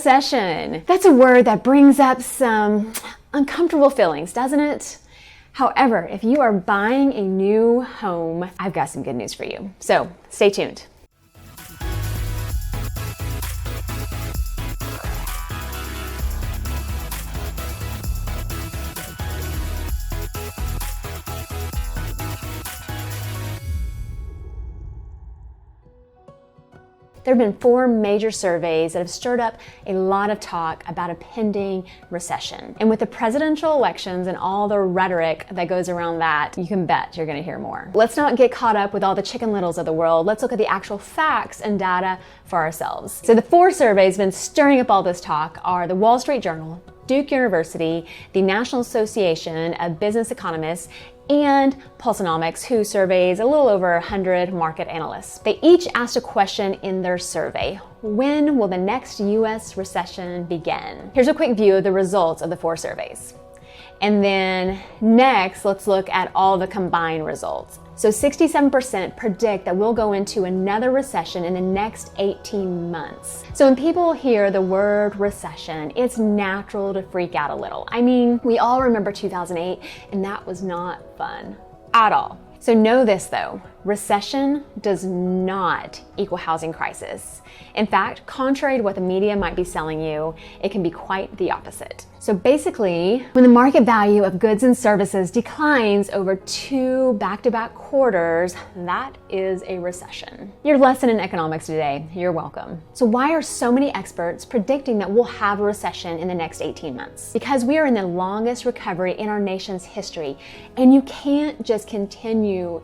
Recession. That's a word that brings up some uncomfortable feelings, doesn't it? However, if you are buying a new home, I've got some good news for you. So stay tuned. There have been 4 major surveys that have stirred up a lot of talk about a pending recession. And with the presidential elections and all the rhetoric that goes around that, you can bet you're going to hear more. Let's not get caught up with all the Chicken Littles of the world. Let's look at the actual facts and data for ourselves. So the 4 surveys been stirring up all this talk are the Wall Street Journal, Duke University, the National Association of Business Economists, and PULSENOMICS, who surveys a little over 100 market analysts. They each asked a question in their survey. When will the next US recession begin? Here's a quick view of the results of the 4 surveys. And then next, let's look at all the combined results. So 67% predict that we'll go into another recession in the next 18 months. So when people hear the word recession, it's natural to freak out a little. I mean, we all remember 2008, and that was not fun at all. So know this though, recession does not equal housing crisis. In fact, contrary to what the media might be selling you, it can be quite the opposite. So basically, when the market value of goods and services declines over 2 back-to-back quarters, that is a recession. Your lesson in economics today, you're welcome. So why are so many experts predicting that we'll have a recession in the next 18 months? Because we are in the longest recovery in our nation's history, and you can't just continue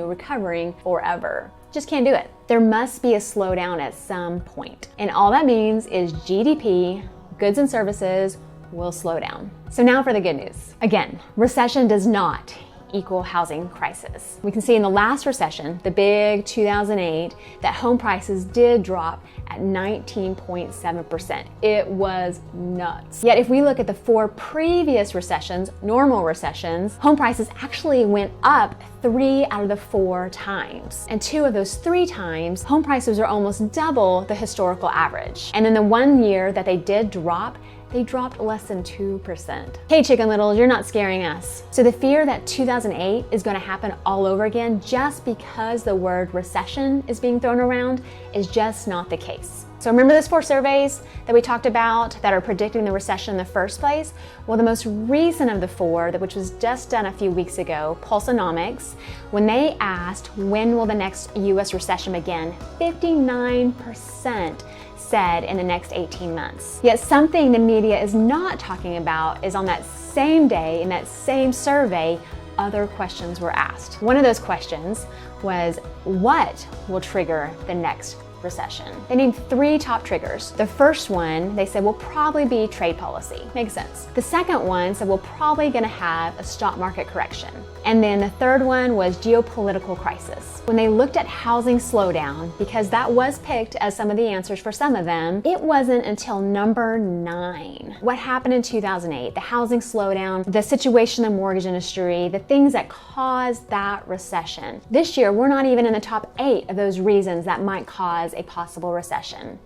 recovering forever. Just can't do it. There must be a slowdown at some point. And all that means is GDP, goods and services, will slow down. So now for the good news. Again, recession does not equal housing crisis. We can see in the last recession, the big 2008, that home prices did drop at 19.7%. It was nuts. Yet if we look at the 4 previous recessions, normal recessions, home prices actually went up 3 out of the 4 times. And 2 of those 3 times, home prices are almost double the historical average. And in the 1 year that they did drop, they dropped less than 2%. Hey Chicken Littles, you're not scaring us. So the fear that 2008 is going to happen all over again just because the word recession is being thrown around is just not the case. So remember those 4 surveys that we talked about that are predicting the recession in the first place? Well, the most recent of the 4, which was just done a few weeks ago, PULSENOMICS, when they asked when will the next US recession begin, 59% said in the next 18 months. Yet something the media is not talking about is on that same day, in that same survey, other questions were asked. One of those questions was, what will trigger the next recession? They named 3 top triggers. The first one, they said, will probably be trade policy. Makes sense. The second one said, we're probably gonna have a stock market correction. And then the third one was geopolitical crisis. When they looked at housing slowdown, because that was picked as some of the answers for some of them, it wasn't until number 9. What happened in 2008, the housing slowdown, the situation in the mortgage industry, the things that caused that recession. This year, we're not even in the top 8 of those reasons that might cause a possible recession.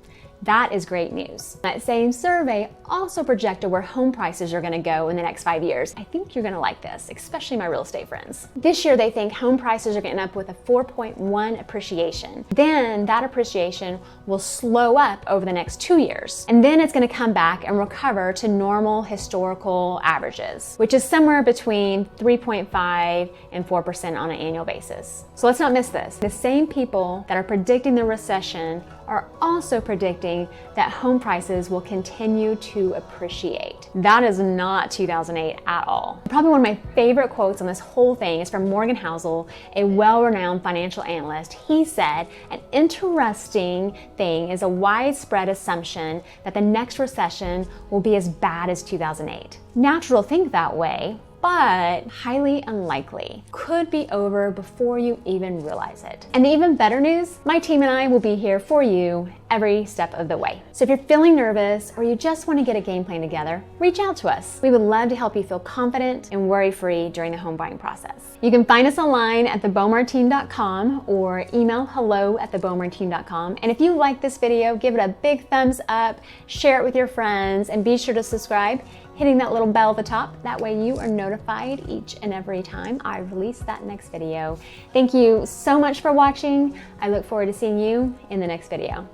That is great news. That same survey also projected where home prices are going to go in the next 5 years. I think you're going to like this, especially my real estate friends. This year, they think home prices are getting up with a 4.1 appreciation. Then that appreciation will slow up over the next 2 years. And then it's going to come back and recover to normal historical averages, which is somewhere between 3.5 and 4% on an annual basis. So let's not miss this. The same people that are predicting the recession are also predicting that home prices will continue to appreciate. That is not 2008 at all. Probably one of my favorite quotes on this whole thing is from Morgan Housel, a well-renowned financial analyst. He said, an interesting thing is a widespread assumption that the next recession will be as bad as 2008. Natural to think that way, but highly unlikely. Could be over before you even realize it. And the even better news, my team and I will be here for you every step of the way. So if you're feeling nervous or you just want to get a game plan together, reach out to us. We would love to help you feel confident and worry-free during the home buying process. You can find us online at thebomar.team.com or email hello@thebomar.team.com. And if you like this video, give it a big thumbs up, share it with your friends, and be sure to subscribe, hitting that little bell at the top. That way you are notified each and every time I release that next video. Thank you so much for watching. I look forward to seeing you in the next video.